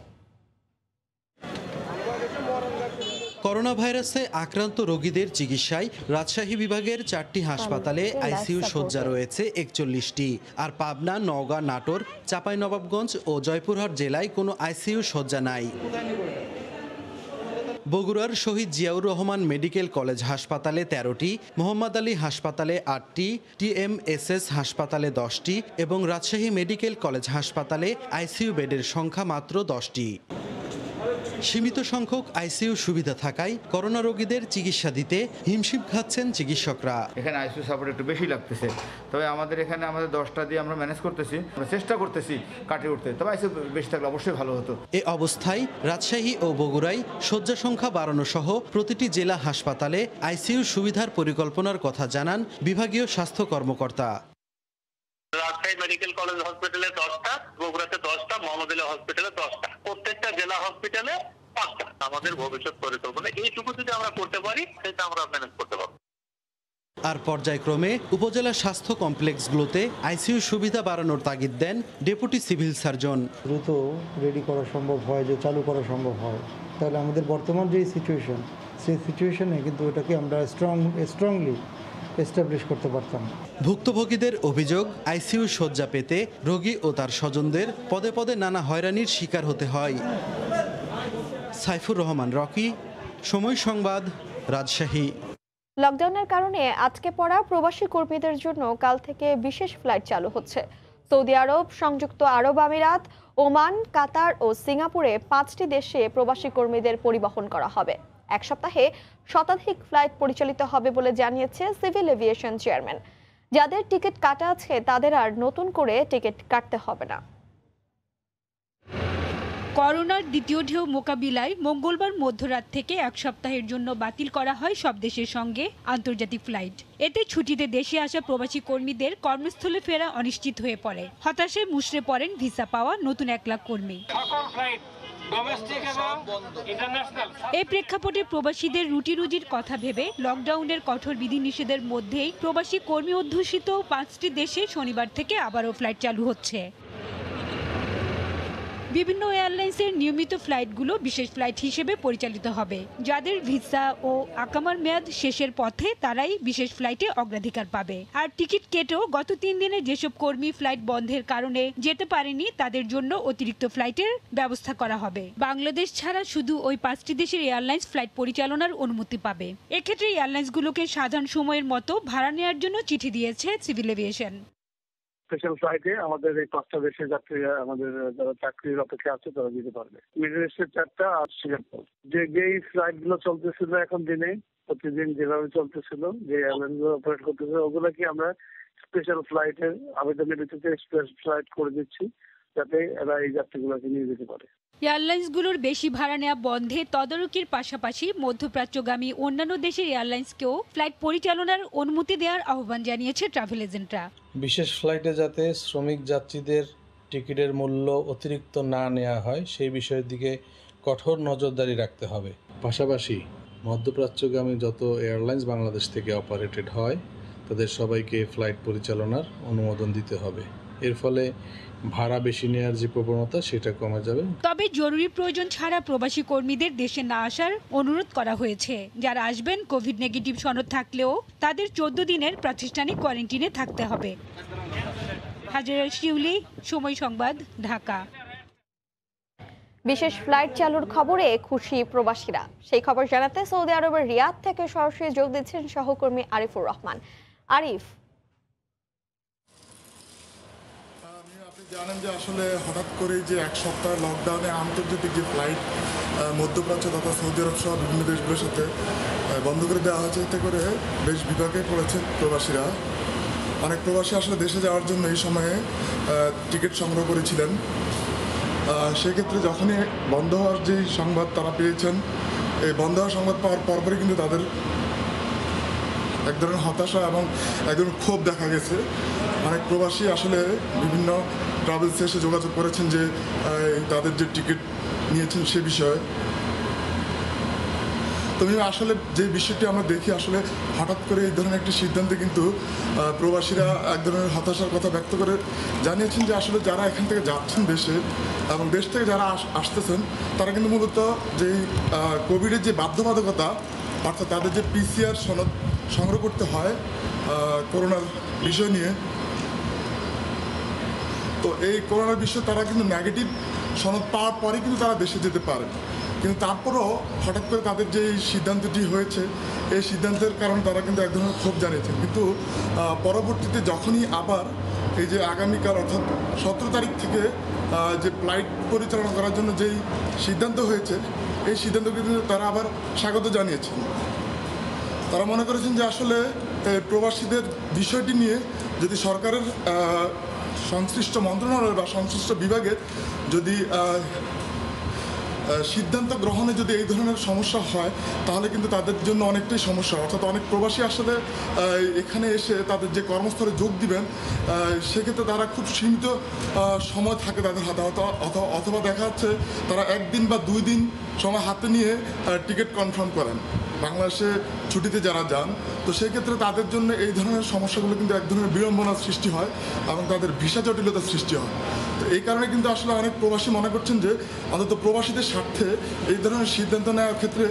করোনা ভাইরাসে আক্রান্ত রোগীদের চিকিৎসায় রাজশাহী বিভাগের 4টি হাসপাতালে আইসিইউ শয্যা রয়েছে 41টি, আর পাবনা, নওগাঁ, নাটোর, চাঁপাইনবাবগঞ্জ ও জয়পুরহাট জেলায় কোনো আইসিইউ শয্যা নাই। বগুড়ার শহীদ জিয়াউর রহমান মেডিকেল কলেজ হাসপাতালে 13টি, মোহাম্মদ আলী হাসপাতালে 8টি, TMSS হাসপাতালে 10টি এবং রাজশাহী মেডিকেল কলেজ হাসপাতালে আইসিইউ বেডের সংখ্যা মাত্র 10টি। সীমিত সংখ্যক আইসিইউ সুবিধা থাকায় করোনা রোগীদের চিকিৎসা দিতে হিমশিম খাচ্ছেন চিকিৎসকরা। এখানে আইসিইউ সাপোর্ট একটু বেশি লাগতেছে, তবে আমাদের 10টা দিয়ে আমরা ম্যানেজ করতেছি, চেষ্টা করতেছি কাটিয়ে উঠতে, তবে আইসিইউ বেশি থাকলে অবশ্যই ভালো হতো। এ অবস্থায় রাজশাহী ও বগুড়ায় শয্যা সংখ্যা বাড়ানো সহ প্রতিটি জেলা হাসপাতালে আইসিইউ সুবিধার পরিকল্পনার কথা জানান বিভাগীয় স্বাস্থ্য কর্মকর্তা। রাজশাহী মেডিকেল কলেজ হসপিটালে 10টা, বগুড়াতে 10টা, মোহাম্মদ আলী হসপিটালে 10টা, প্রত্যেকটা জেলা হসপিটালে 5টা। আমাদের ভবিষ্যৎ পরিকল্পনা এইটুকু যদি আমরা করতে পারি সেটা আমরা ম্যানেজ করতে পারবো। আর পর্যায়ক্রমে উপজেলা স্বাস্থ্য কমপ্লেক্সগুলোতে আইসিইউ সুবিধা বাড়ানোর তাগিদ দেন ডেপুটি সিভিল সার্জন। দ্রুত রেডি করা সম্ভব হয়, যে চালু করা সম্ভব হয়, তাহলে আমাদের বর্তমান যে সিচুয়েশন সেই সিচুয়েশনে কিন্তু এটাকে আমরা স্ট্রংলি এস্টাবলিশ করতে পারতাম। ভুক্তভোগীদের অভিযোগ, আইসিইউ শয্যা পেতে রোগী ও তার স্বজনদের পদে পদে নানা হয়রানির শিকার হতে হয়। সাইফুর রহমান রকি, সময় সংবাদ, রাজশাহী। লকডাউনের কারণে আটকে পড়া প্রবাসী কর্মীদের জন্য কাল থেকে বিশেষ ফ্লাইট চালু হচ্ছে। সৌদি আরব, সংযুক্ত আরব আমিরাত, ওমান, কাতার ও সিঙ্গাপুরে 5টি দেশে প্রবাসী কর্মীদের পরিবহন করা হবে। এক সপ্তাহে শতাধিক ফ্লাইট পরিচালিত হবে বলে জানিয়েছে সিভিল এভিয়েশন চেয়ারম্যান। যাদের টিকিট কাটা আছে তাদের আর নতুন করে টিকিট কাটতে হবে না। করোনার দ্বিতীয় ঢেউ মোকাবিলায় মঙ্গলবার মধ্যরাত থেকে এক সপ্তাহের জন্য বাতিল করা হয় সব দেশের সঙ্গে আন্তর্জাতিক ফ্লাইট। এতে ছুটিতে দেশে আসা প্রবাসী কর্মীদের কর্মস্থলে ফেরা অনিশ্চিত হয়ে পড়ে। হতাশায় মুষড়ে পড়েন ভিসা পাওয়া নতুন 1 লাখ কর্মী। এই প্রেক্ষাপটে প্রবাসীদের রুটি রুজির কথা ভেবে লকডাউনের কঠোর বিধিনিষেধের মধ্যেই প্রবাসী কর্মী অধ্যুষিত 5টি দেশে শনিবার থেকে আবারও ফ্লাইট চালু হচ্ছে। বিভিন্ন এয়ারলাইন্সের নিয়মিত ফ্লাইটগুলো বিশেষ ফ্লাইট হিসেবে পরিচালিত হবে। যাদের ভিসা ও আকামার মেয়াদ শেষের পথে তারাই বিশেষ ফ্লাইটে অগ্রাধিকার পাবে। আর টিকিট কেটেও গত 3 দিনে যেসব কর্মী ফ্লাইট বন্ধের কারণে যেতে পারেনি তাদের জন্য অতিরিক্ত ফ্লাইটের ব্যবস্থা করা হবে। বাংলাদেশ ছাড়া শুধু ওই 5টি দেশের এয়ারলাইন্স ফ্লাইট পরিচালনার অনুমতি পাবে। এক্ষেত্রে এয়ারলাইন্সগুলোকে সাধারণ সময়ের মতো ভাড়া নেওয়ার জন্য চিঠি দিয়েছে সিভিল এভিয়েশন। স্পেশাল ফ্লাইটে আমাদের এই 5টা দেশের যাত্রী আমাদের যারা চাকরির অপেক্ষা আছে তারা যেতে পারবে। মিডল ইস্টের 4টা আর সিঙ্গাপুর। যেই ফ্লাইট গুলো চলতেছিল এখন দিনে প্রতিদিন যেভাবে চলতেছিল, যে এয়ারলাইন গুলো অপারেট করতেছিল, ওগুলো কি আমরা স্পেশাল ফ্লাইটের আবেদনের ভিত্তিতে স্পেশাল ফ্লাইট করে দিচ্ছি যাতে এরা এই যাত্রীগুলোকে নিয়ে যেতে পারে। এয়ারলাইন্সগুলোর বেশি ভাড়া নেওয়া বন্ধে তদারকির পাশাপাশি মধ্যপ্রাচ্যগামী অন্যান্য দেশের এয়ারলাইন্সকেও ফ্লাইট পরিচালনার অনুমতি দেওয়ার আহ্বান জানিয়েছে ট্রাভেল এজেন্টরা। বিশেষ ফ্লাইটে যাতে শ্রমিক যাত্রীদের টিকিটের মূল্য অতিরিক্ত না নেওয়া হয় সেই বিষয়ের দিকে কঠোর নজরদারি রাখতে হবে। পাশাপাশি মধ্যপ্রাচ্যগামী যত এয়ারলাইন্স বাংলাদেশ থেকে অপারেটেড হয় তাদের সবাইকে ফ্লাইট পরিচালনার অনুমোদন দিতে হবে। এর ফলে ভাড়া বেশি নেওয়ার যে প্রবণতা সেটা কমে যাবে। তবে জরুরি প্রয়োজন ছাড়া প্রবাসী কর্মীদের দেশে না আসার অনুরোধ করা হয়েছে। যারা আসবেন কোভিড নেগেটিভ সনদ থাকলেও তাদের 14 দিনের প্রাতিষ্ঠানিক কোয়ারেন্টিনে থাকতে হবে। হাজেরা শিউলি, সময় সংবাদ, ঢাকা। বিশেষ ফ্লাইট চালুর খবরে খুশি প্রবাসীরা। সেই খবর জানাতে সৌদি আরবের রিয়াদ থেকে সরাসরি যোগ দিচ্ছেন সহকর্মী আরিফুর রহমান। আরিফ, জানেন যে আসলে হঠাৎ করেই যে এক সপ্তাহ লকডাউনে আন্তর্জাতিক যে ফ্লাইট মধ্যপ্রাচ্য তথা সৌদি আরব সহ বিভিন্ন দেশগুলোর সাথে বন্ধ করে দেওয়া হয়েছে, এতে করে বেশ বিপাকে পড়েছে প্রবাসীরা। অনেক প্রবাসী আসলে দেশে যাওয়ার জন্য এই সময়ে টিকিট সংগ্রহ করেছিলেন। সেক্ষেত্রে যখনই বন্ধ হওয়ার যে সংবাদ তারা পেয়েছেন, এই বন্ধ হওয়ার সংবাদ পাওয়ার পরপরই কিন্তু তাদের এক ধরনের হতাশা এবং এক ধরনের ক্ষোভ দেখা গেছে। অনেক প্রবাসী আসলে বিভিন্ন ট্রাভেলসে এসে যোগাযোগ করেছেন যে তাদের যে টিকিট নিয়েছেন সে বিষয়ে। তবে আসলে যে বিষয়টি আমরা দেখি, আসলে হঠাৎ করে এই ধরনের একটি সিদ্ধান্তে কিন্তু প্রবাসীরা এক ধরনের হতাশার কথা ব্যক্ত করে জানিয়েছেন যে আসলে যারা এখান থেকে যাচ্ছেন দেশে এবং দেশ থেকে যারা আসতেছেন তারা কিন্তু মূলত যেই কোভিডের যে বাধ্যবাধকতা, অর্থাৎ তাদের যে PCR সনদ সংগ্রহ করতে হয় করোনার বিষয় নিয়ে, তো এই করোনার বিষয়ে তারা কিন্তু নেগেটিভ সনদ পাওয়ার পরে কিন্তু তারা দেশে যেতে পারে। কিন্তু তারপরও হঠাৎ করে তাদের যে সিদ্ধান্তটি হয়েছে, এই সিদ্ধান্তের কারণে তারা কিন্তু এক ধরনের ক্ষোভ জানিয়েছেন। কিন্তু পরবর্তীতে যখনই আবার এই যে আগামীকাল অর্থাৎ 17 তারিখ থেকে যে ফ্লাইট পরিচালনা করার জন্য যেই সিদ্ধান্ত হয়েছে, এই সিদ্ধান্ত কিন্তু তারা আবার স্বাগত জানিয়েছেন। তারা মনে করেছেন যে আসলে প্রবাসীদের বিষয়টি নিয়ে যদি সরকারের সংশ্লিষ্ট মন্ত্রণালয় বা সংশ্লিষ্ট বিভাগের যদি সিদ্ধান্ত গ্রহণে যদি এই ধরনের সমস্যা হয় তাহলে কিন্তু তাদের জন্য অনেকটাই সমস্যা। অর্থাৎ অনেক প্রবাসী আসলে এখানে এসে তাদের যে কর্মস্থলে যোগ দিবেন সেক্ষেত্রে তারা খুব সীমিত সময় থাকে তাদের হাতে, অথবা দেখা যাচ্ছে তারা 1 দিন বা 2 দিন সময় হাতে নিয়ে টিকিট কনফার্ম করেন বাংলাদেশে ছুটিতে যারা যান। তো সেই ক্ষেত্রে তাদের জন্য এই ধরনের সমস্যাগুলো কিন্তু এক ধরনের বিড়ম্বনার সৃষ্টি হয় এবং তাদের ভিসা জটিলতার সৃষ্টি হয়। তো এই কারণে কিন্তু আসলে অনেক প্রবাসী মনে করছেন যে অন্তত প্রবাসীদের স্বার্থে এই ধরনের সিদ্ধান্ত নেওয়ার ক্ষেত্রে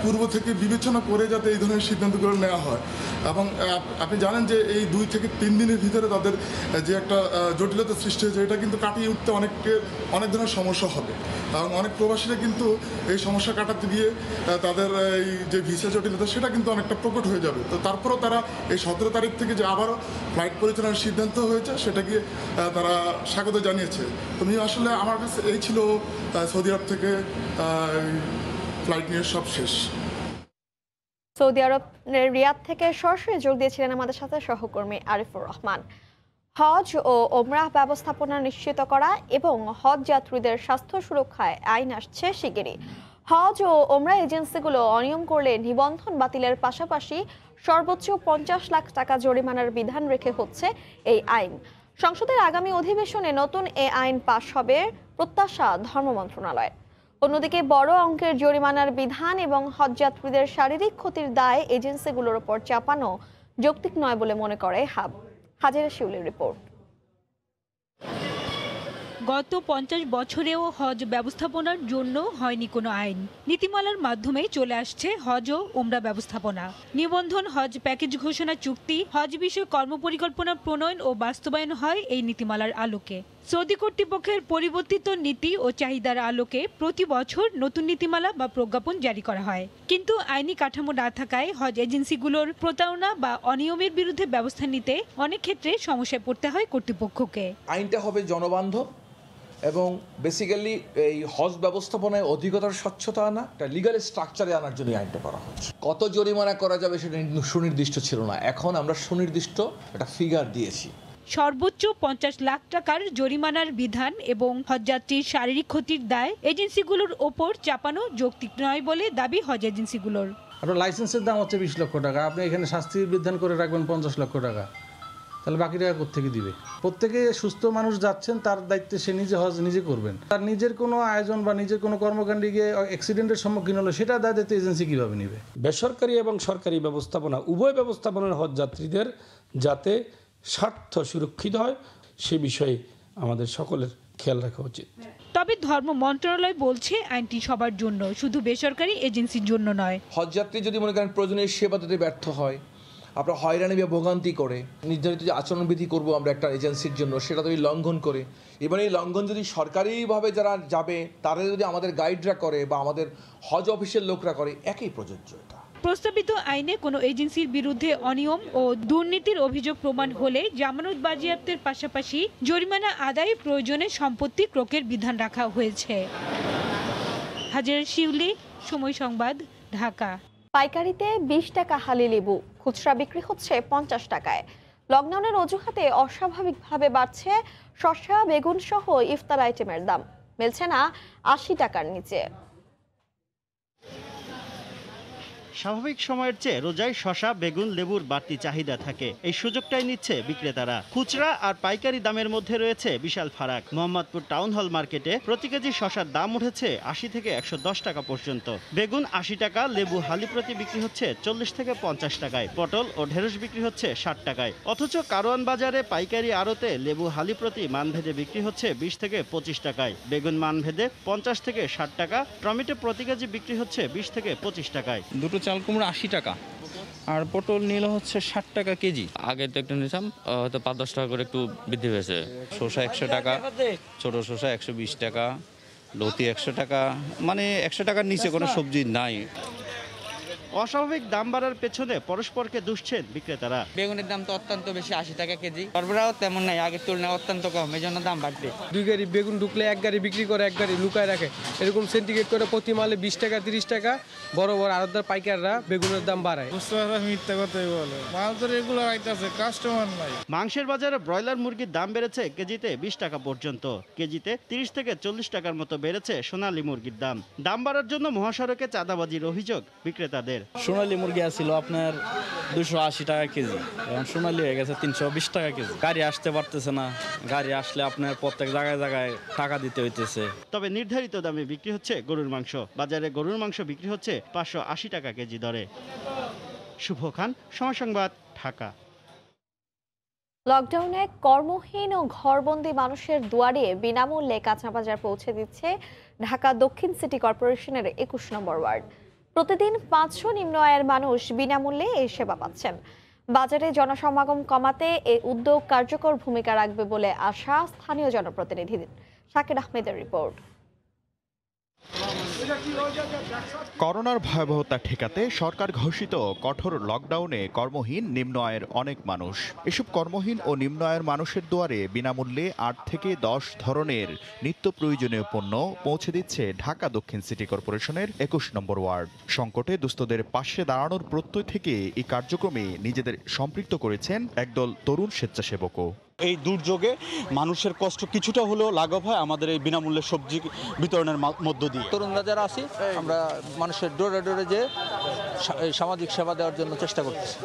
পূর্ব থেকে বিবেচনা করে যাতে এই ধরনের সিদ্ধান্তগুলো নেওয়া হয়। এবং আপনি জানেন যে এই 2 থেকে 3 দিনের ভিতরে তাদের যে একটা জটিলতা সৃষ্টি হয়েছে, এটা কিন্তু কাটিয়ে উঠতে অনেক ধরনের সমস্যা হবে এবং অনেক প্রবাসীরা কিন্তু এই সমস্যা কাটাতে গিয়ে তাদের এই যে ভিসা জটিলতা সেটা কিন্তু অনেকটা প্রকট হয়ে যাবে। তো তারপরেও তারা এই 17 তারিখ থেকে যে আবারও ফ্লাইট পরিচালনার সিদ্ধান্ত হয়েছে সেটাকে তারা স্বাগত জানিয়েছে। তুমি আসলে আমার কাছে এই ছিল সৌদি আরব থেকে ফ্লাইট নিয়ে সব শেষ। সৌদি আরব রিয়াদ থেকে সরাসরি যোগ দিয়েছিলেন আমাদের সাথে সহকর্মী আরিফুর রহমান। হজ ও ওমরাহ ব্যবস্থাপনা নিশ্চিত করা এবং হজ যাত্রীদের স্বাস্থ্য সুরক্ষায় আইন আসছে শিগগিরই। হজ ও ওমরাহ এজেন্সিগুলো অনিয়ম করলে নিবন্ধন বাতিলের পাশাপাশি সর্বোচ্চ 50 লাখ টাকা জরিমানার বিধান রেখে হচ্ছে এই আইন। সংসদের আগামী অধিবেশনে নতুন এ আইন পাশ হবে প্রত্যাশা ধর্ম মন্ত্রণালয়ের। অন্যদিকে বড় অঙ্কের জরিমানার বিধান এবং হজযাত্রীদের শারীরিক ক্ষতির দায় এজেন্সিগুলোর উপর চাপানো যৌক্তিক নয় বলে মনে করে হাব। হাজেরা শিউলির রিপোর্ট। গত 50 বছরেও হজ ব্যবস্থাপনার জন্য হয়নি কোনো আইন। নীতিমালার মাধ্যমেই চলে আসছে হজ ও ওমরা ব্যবস্থাপনা। নিবন্ধন, হজ প্যাকেজ ঘোষণা, চুক্তি, হজ বিষয়ে কর্মপরিকল্পনা প্রণয়ন ও বাস্তবায়ন হয় এই নীতিমালার আলোকে। সৌদি কর্তৃপক্ষের পরিবর্তিত নীতি ও চাহিদার আলোকে প্রতি বছর নতুন নীতিমালা বা প্রজ্ঞাপন জারি করা হয়। কিন্তু আইনি কাঠামো না থাকায় হজ এজেন্সিগুলোর প্রতারণা বা অনিয়মের বিরুদ্ধে ব্যবস্থা নিতে অনেক ক্ষেত্রে সমস্যায় পড়তে হয় কর্তৃপক্ষকে। আইনটা হবে জনবান্ধব এবং বেসিক্যালি এই হজ ব্যবস্থাপনায় অধিকতর স্বচ্ছতা আনা, একটা লিগাল স্ট্রাকচারে আনার জন্য আইনটা করা হচ্ছে। কত জরিমানা করা যাবে সেটা সুনির্দিষ্ট ছিল না, এখন আমরা সুনির্দিষ্ট একটা ফিগার দিয়েছি। সর্বোচ্চ 50 লাখ টাকার জরিমানার বিধান এবং হজযাত্রীর শারীরিক ক্ষতির দায় এজেন্সিগুলোর ওপর চাপানো যৌক্তিক নয় বলে দাবি হজ এজেন্সিগুলোর। আপনার লাইসেন্সের দাম হচ্ছে 20 লক্ষ টাকা, আপনি এখানে শাস্তির বিধান করে রাখবেন 50 লক্ষ টাকা, তাহলে বাকি টাকা কোত্থেকে দিবে? প্রত্যেকে সুস্থ মানুষ যাচ্ছেন, তার দায়িত্বে সে নিজে হজ নিজে করবেন। তার নিজের কোনো আয়োজন বা নিজের কোনো কর্মকাণ্ডে গিয়ে অ্যাক্সিডেন্টের সম্মুখীন হলো, সেটা দায়িত্ব এজেন্সি কীভাবে নেবে? বেসরকারি এবং সরকারি ব্যবস্থাপনা উভয় ব্যবস্থাপনার হজ যাত্রীদের যাতে স্বার্থ সুরক্ষিত হয় সে বিষয়ে আমাদের সকলের খেয়াল রাখা উচিত। তবে ধর্ম মন্ত্রণালয় বলছে আইনটি সবার জন্য, শুধু বেসরকারি এজেন্সির জন্য নয়। হজযাত্রী যদি মনে করেন প্রয়োজনীয় সেবা দিতে ব্যর্থ হয়, আপনার হয়রানি বা ভোগান্তি করে, নির্ধারিত যে আচরণবিধি করব আমরা একটা এজেন্সির জন্য, সেটা যদি লঙ্ঘন করে, এবং এই লঙ্ঘন যদি সরকারিভাবে যারা যাবে তারা যদি আমাদের গাইডরা করে বা আমাদের হজ অফিসের লোকরা করে, একই প্রযোজ্য। এটা প্রস্তাবিত আইনে কোনো এজেন্সির বিরুদ্ধে অনিয়ম ও দুর্নীতির অভিযোগ প্রমাণ হলে জামানত বাজেয়াপ্তের পাশাপাশি জরিমানা আদায়ে প্রয়োজনে সম্পত্তি ক্রয়ের বিধান রাখা হয়েছে। হাজেরা শিউলি, সময় সংবাদ, ঢাকা। পাইকারিতে 20 টাকা হালি লেবু, খুচরা বিক্রি হচ্ছে 50 টাকায়। লকডাউনের অজুহাতে অস্বাভাবিকভাবে বাড়ছে শসা, বেগুন সহ ইফতার আইটেমের দাম, মিলছে না 80 টাকার নিচে। স্বাভাবিক সময়ের চেয়ে রোজায় শসা, বেগুন, লেবুর বাড়তি চাহিদা থাকে। এই সুযোগটাই নিচ্ছে বিক্রেতারা। খুচরা আর পাইকারি দামের মধ্যে রয়েছে বিশাল ফারাক। মোহাম্মদপুর টাউন হল মার্কেটে প্রতি কেজি শসার দাম উঠেছে 80 থেকে 110 টাকা পর্যন্ত। বেগুন 80 টাকা, লেবু হালি প্রতি বিক্রি হচ্ছে 40 থেকে 50 টাকায়। পটল ও ঢেঁড়স বিক্রি হচ্ছে 60 টাকায়। অথচ কারওয়ান বাজারে পাইকারি আড়তে লেবু হালি প্রতি মানভেদে বিক্রি হচ্ছে 20 থেকে 25 টাকায়। বেগুন মানভেদে 50 থেকে 60 টাকা। টমেটো প্রতি কেজি বিক্রি হচ্ছে 20 থেকে 25 টাকায়। দুটো চাল কুমড়ো 80 টাকা আর পটল নিল হচ্ছে 60 টাকা কেজি। আগে তো একটু নিতাম, হয়তো 5-10 টাকা করে একটু বৃদ্ধি হয়েছে। শসা 100 টাকা, ছোট শসা 120 টাকা, লতি 100 টাকা, মানে 100 টাকার নিচে কোনো সবজি নাই। অস্বাভাবিক দাম বাড়ার পেছনে পরস্পরকে দুষছেন বিক্রেতারা। বেগুনের দাম তো অত্যন্ত বেশি, 80 টাকা কেজি। সরবরাহ তেমন নাই, আগের তুলনায় অত্যন্ত কম, এই জন্য দাম বাড়বে। 2 গাড়ি বেগুন ঢুকলে 1 গাড়ি বিক্রি করে 1 গাড়ি লুকায় রাখে, এরকম সিন্ডিকেট করে প্রতি মালে 20 টাকা 30 টাকা বড় বড় আড়তদার পাইকাররা বেগুনের দাম বাড়ায়। মিথ্যা কথাই বলে, মাল তো রেগুলার আইতাছে, কাস্টমার নাই। মাংসের বাজারে ব্রয়লার মুরগির দাম বেড়েছে কেজিতে 20 টাকা পর্যন্ত। কেজিতে 30 থেকে 40 টাকার মতো বেড়েছে সোনালী মুরগির দাম। দাম বাড়ার জন্য মহাসড়কে চাঁদাবাজির অভিযোগ বিক্রেতাদের। সোনালী মুরগি আসছিল আপনার 280 টাকা কেজি, এখন সোনালী হয়ে গেছে 320 টাকা কেজি। গাড়ি আসতে পারতেছে না, গাড়ি আসলে আপনার প্রত্যেক জায়গায় জায়গায় টাকা দিতে হইতেছে। তবে নির্ধারিত দামে বিক্রি হচ্ছে গরুর মাংস। বাজারে গরুর মাংস বিক্রি হচ্ছে 580 টাকা কেজি দরে। শুভ খান, সময় সংবাদ, ঢাকা। লকডাউনে কর্মহীন ও ঘরবন্দি মানুষের দুয়ারে বিনামূল্যে কাঁচা বাজার পৌঁছে দিচ্ছে ঢাকা দক্ষিণ সিটি কর্পোরেশনের 21 নম্বর ওয়ার্ড। প্রতিদিন 500 নিম্ন আয়ের মানুষ বিনামূল্যে এই সেবা পাচ্ছেন। বাজারে জনসমাগম কমাতে এই উদ্যোগ কার্যকর ভূমিকা রাখবে বলে আশা স্থানীয় জনপ্রতিনিধিদের। শাকির আহমেদের রিপোর্ট। করোনার ভয়াবহতা ঠেকাতে সরকার ঘোষিত কঠোর লকডাউনে কর্মহীন নিম্ন আয়ের অনেক মানুষ। এসব কর্মহীন ও নিম্ন আয়ের মানুষের দুয়ারে বিনামূল্যে 8 থেকে 10 ধরনের নিত্য প্রয়োজনীয় পণ্য পৌঁছে দিচ্ছে ঢাকা দক্ষিণ সিটি কর্পোরেশনের 21 নম্বর ওয়ার্ড। সংকটে দুস্থদের পাশে দাঁড়ানোর প্রত্যয় থেকে এই কার্যক্রমে নিজেদের সম্পৃক্ত করেছেন একদল তরুণ স্বেচ্ছাসেবকও। এই দুর্যোগে মানুষের কষ্ট কিছুটা হলেও লাঘব হয় আমাদের এই বিনামূল্যে সবজি বিতরণের মধ্য দিয়ে। তরুণরা যারা আছি আমরা মানুষের ডোরে ডোরে যে সামাজিক সেবা দেওয়ার জন্য চেষ্টা করতেছি।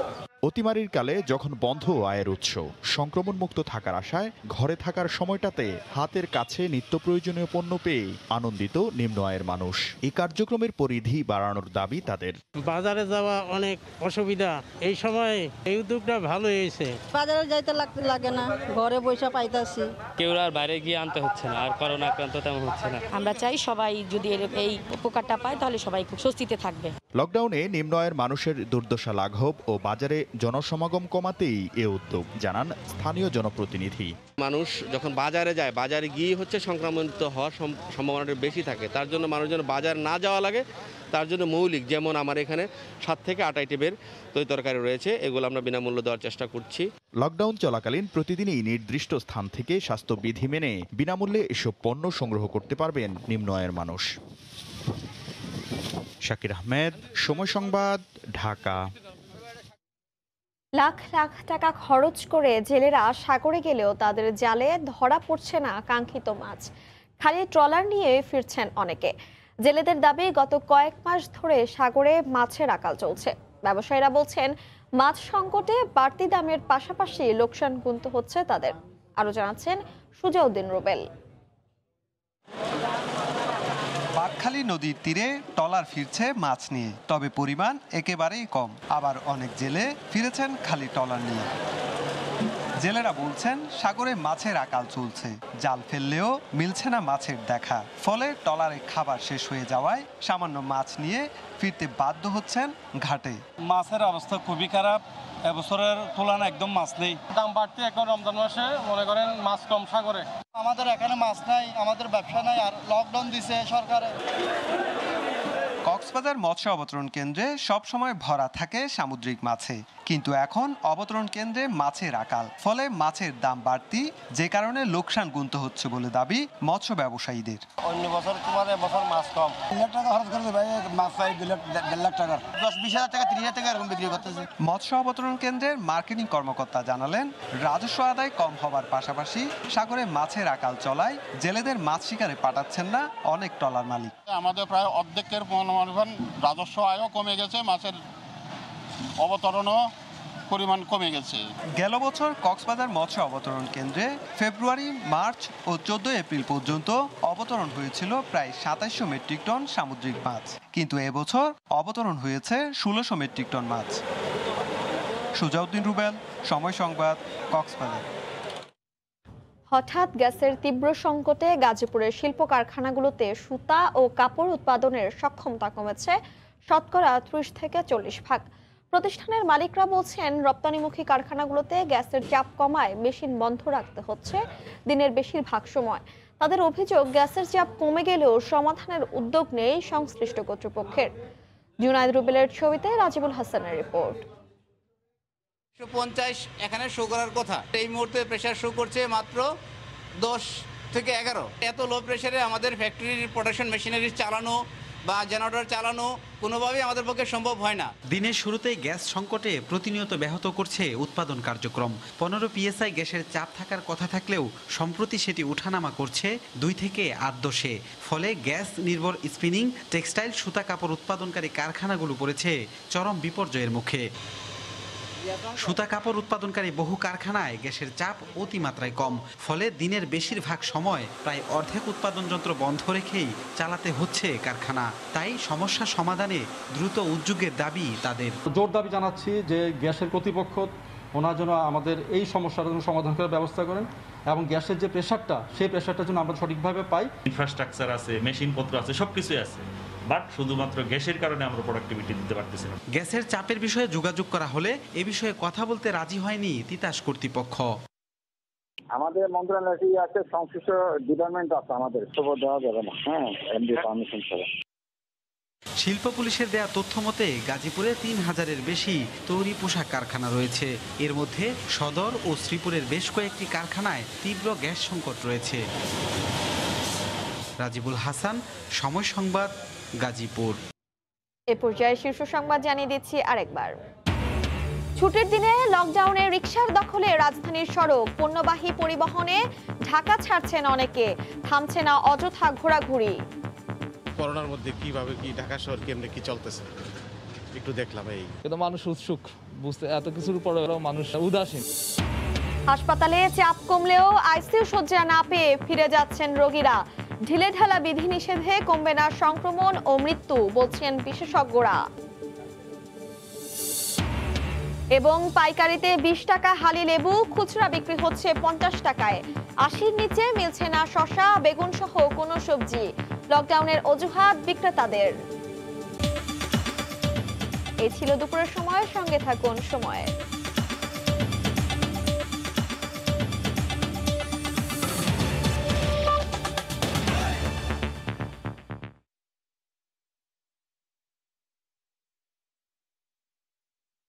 অতিমারির কালে যখন বন্ধ আয়ের উৎস, সংক্রমণমুক্ত থাকার আশায় ঘরে থাকার সময়টাতে হাতের কাছে নিত্য প্রয়োজনীয় পণ্য পেয়ে আনন্দিত নিম্ন আয়ের মানুষ। এই কার্যক্রমের পরিধি বাড়ানোর দাবি তাদের। বাজারে যাওয়া অনেক অসুবিধা, এই সময় এই উদ্যোগটা ভালো হয়েছে। বাজারে যাইতে লাগে না, ঘরে বসে পাইতাছি। কেউ আর বাইরে গিয়ে আনতে হচ্ছে না, আর করোনা আক্রান্ত তেমন হচ্ছে না। আমরা চাই সবাই যদি এই উপকারটা পায় তাহলে সবাই খুব স্বস্তিতে থাকবে। লকডাউনে নিম্ন আয়ের মানুষের দুর্দশা লাঘব ও বাজারে জনসমাগম কমাতেই এ উদ্যোগ, জানান স্থানীয় জনপ্রতিনিধি। মানুষ যখন বাজারে যায়, বাজারে গিয়ে সংক্রমিত হওয়ার সম্ভাবনাটা বেশি থাকে। তার জন্য মানুষ যেন বাজার না যাওয়া লাগে, তার জন্য মৌলিক, যেমন আমার এখানে 7 থেকে 8 আইটেমের তরকারি রয়েছে, এগুলো আমরা বিনামূল্যে দেওয়ার চেষ্টা করছি। লকডাউন চলাকালীন প্রতিদিনই নির্দিষ্ট স্থান থেকে স্বাস্থ্যবিধি মেনে বিনামূল্যে এসব পণ্য সংগ্রহ করতে পারবেন নিম্ন আয়ের মানুষ। শাকির আহমেদ, সময় সংবাদ, ঢাকা। লাখ লাখ টাকা খরচ করে জেলেরা সাগরে গেলেও তাদের জালে ধরা পড়ছে না কাঙ্ক্ষিত মাছ। খালি ট্রলার নিয়ে ফিরছেন অনেকে। জেলেদের দাবি, গত কয়েক মাস ধরে সাগরে মাছের আকাল চলছে। ব্যবসায়ীরা বলছেন, মাছ সংকটে বাড়তি দামের পাশাপাশি লোকসান গুনতে হচ্ছে তাদের। আরো জানাচ্ছেন সুজাউদ্দিন রুবেল। বাঁকখালী নদীর তীরে ট্রলার ফিরছে মাছ নিয়ে, তবে পরিমাণ একেবারেই কম। আবার অনেক জেলে ফিরেছেন খালি ট্রলার নিয়ে। জেলেরা বলছেন, সাগরে মাছের আকাল চলছে, জাল ফেললেও মিলছে না মাছের দেখা। ফলে ট্রলারে খাবার শেষ হয়ে যাওয়ায় সামান্য মাছ নিয়ে ফিরতে বাধ্য হচ্ছেন ঘাটে। মাছের অবস্থা খুবই খারাপ, এবছরের তুলনায় একদম মাছ নেই। দাম বাড়তে এখন রমজান মাসে মনে করেন মাছ কম সাগরে। আমাদের এখানে মাছ নাই, আমাদের ব্যবসা নাই, আর লকডাউন দিছে সরকারে। কক্সবাজার মৎস্য অবতরণ কেন্দ্রে সবসময় ভরা থাকে সামুদ্রিক মাছে, কিন্তু এখন অবতরণ কেন্দ্রে মাছের আকাল। ফলে মাছের দাম বাড়তি, যে কারণে লোকসান গুনতে হচ্ছে বলে দাবি মৎস্য ব্যবসায়ীদের। অন্য বছর তোমার এবছর মাছ কম। 1 লাখ টাকা খরচ করতে ভাই, মাছ পাই 1.5 লাখ টাকা, 10-20 হাজার টাকা 30 হাজার টাকা এরকম বিক্রি করতেছে। মৎস্য অবতরণ কেন্দ্রের মার্কেটিং কর্মকর্তা জানালেন, রাজস্ব আদায় কম হওয়ার পাশাপাশি সাগরে মাছের আকাল চলায় জেলেদের মাছ শিকারে পাঠাচ্ছেন না অনেক ট্রলার মালিক। আমাদের প্রায় অর্ধেকের রাজস্ব আয়ও কমে গেছে, মাছের অবতরণও পরিমাণ কমে গেছে। গেল বছর কক্সবাজার মৎস্য অবতরণ কেন্দ্রে ফেব্রুয়ারি, মার্চ ও 14 এপ্রিল পর্যন্ত অবতরণ হয়েছিল প্রায় 2700 মেট্রিক টন সামুদ্রিক মাছ, কিন্তু এবছর অবতরণ হয়েছে 1600 মেট্রিক টন মাছ। সুজাউদ্দিন রুবেল, সময় সংবাদ, কক্সবাজার। হঠাৎ গ্যাসের তীব্র সংকটে গাজীপুরের শিল্প কারখানাগুলোতে সুতা ও কাপড় উৎপাদনের সক্ষমতা কমেছে শতকরা 30 থেকে 40%। প্রতিষ্ঠানের মালিকরা বলছেন, রপ্তানিমুখী কারখানাগুলোতে গ্যাসের চাপ কমায় মেশিন বন্ধ রাখতে হচ্ছে দিনের বেশিরভাগ সময়। তাদের অভিযোগ, গ্যাসের চাপ কমে গেলেও সমাধানের উদ্যোগ নেই সংশ্লিষ্ট কর্তৃপক্ষের। জুনায়েদ রুবেলের ছবিতে রাজিবুল হাসানের রিপোর্ট। 150 এখানে শো করার কথা, এই মুহূর্তে প্রেসার শো করছে মাত্র 10 থেকে 11। এত লো প্রেসারে আমাদের ফ্যাক্টরির প্রোডাকশন মেশিনারি চালানো বা জেনারেটর চালানো কোনোভাবেই আমাদের পক্ষে সম্ভব হয় না। দিনের শুরুতেই গ্যাস সংকটে প্রতিনিয়ত ব্যাহত করছে উৎপাদন কার্যক্রম। 15 PSI গ্যাসের চাপ থাকার কথা থাকলেও সম্প্রতি সেটি উঠানামা করছে 2 থেকে 8-10-এ। ফলে গ্যাস নির্ভর স্পিনিং, টেক্সটাইল, সুতা কাপড় উৎপাদনকারী কারখানাগুলো পড়েছে চরম বিপর্যয়ের মুখে। সুতা কাপড় উৎপাদনকারী বহু কারখানায় গ্যাসের চাপ অতিমাত্রায় কম, ফলে দিনের বেশিরভাগ সময় প্রায় অর্ধেক উৎপাদন যন্ত্র বন্ধ রেখেই চালাতে হচ্ছে কারখানা। তাই সমস্যা সমাধানে দ্রুত উদ্যোগের দাবি তাদের। জোর দাবি জানাচ্ছি যে গ্যাসের কর্তৃপক্ষ ওনার জন্য আমাদের এই সমস্যার জন্য সমাধান করার ব্যবস্থা করেন, এবং গ্যাসের যে প্রেশারটা, সেই প্রেশারটা যেন আমরা সঠিকভাবে পাই। ইনফ্রাস্ট্রাকচার আছে, মেশিনপত্র আছে, সবকিছুই আছে, বাট শুধুমাত্র গ্যাসের কারণে আমরা প্রোডাক্টিভিটি দিতে পারতেছি না। গ্যাসের চাপের বিষয়ে যোগাযোগ করা হলে এ বিষয়ে কথা বলতে রাজি হয়নি তিতাস কর্তৃপক্ষ। আমাদের মন্ত্রণালয় আছে, সংশ্লিষ্ট ডিপার্টমেন্ট আছে, আমাদের খবর দেওয়া যাবে না। হ্যাঁ, এমডি পারমিশন ছাড়া। শিল্প পুলিশের দেয়া তথ্য মতে গাজীপুরে 3000-এর বেশি তৈরি পোশাক কারখানা রয়েছে। এর মধ্যে সদর ও শ্রীপুরের বেশ কয়েকটি কারখানায় তীব্র গ্যাস সংকট রয়েছে। রাজিবুল হাসান, সময় সংবাদ, গাজীপুর। এ পর্যায়ে শীর্ষ সংবাদ জানিয়ে দিচ্ছি আরেকবার। ছুটির দিনে লকডাউনে রিকশার দখলে রাজধানীর সড়ক, পণ্যবাহী পরিবহনে ঢাকা ছাড়ছেন অনেকে, থামছে না অযথা ঘোরাঘুরি। করোনার মধ্যে কিভাবে কি ঢাকা শহর কেমনে কি চলতেছে, একটু দেখলাম এই। কিন্তু মানুষ উৎসুক বুঝতে, এত কিছুর পরেও মানুষ উদাসীন। হাসপাতালে চাপ কমলেও আইসিইউ শয্যা না পেয়ে ফিরে যাচ্ছেন রোগীরা। ঢিলেঢালা বিধিনিষেধে কমবে না সংক্রমণ ও মৃত্যু, বলছেন বিশেষজ্ঞরা। এবং পাইকারিতে 20 টাকা হালি লেবু, খুচরা বিক্রি হচ্ছে 50 টাকায়। 80-র নিচে মিলছে না শসা, বেগুন সহ কোনো সবজি। লকডাউনের অজুহাত বিক্রেতাদের। এই ছিল দুপুরের সময়, সঙ্গে থাকুন সময়।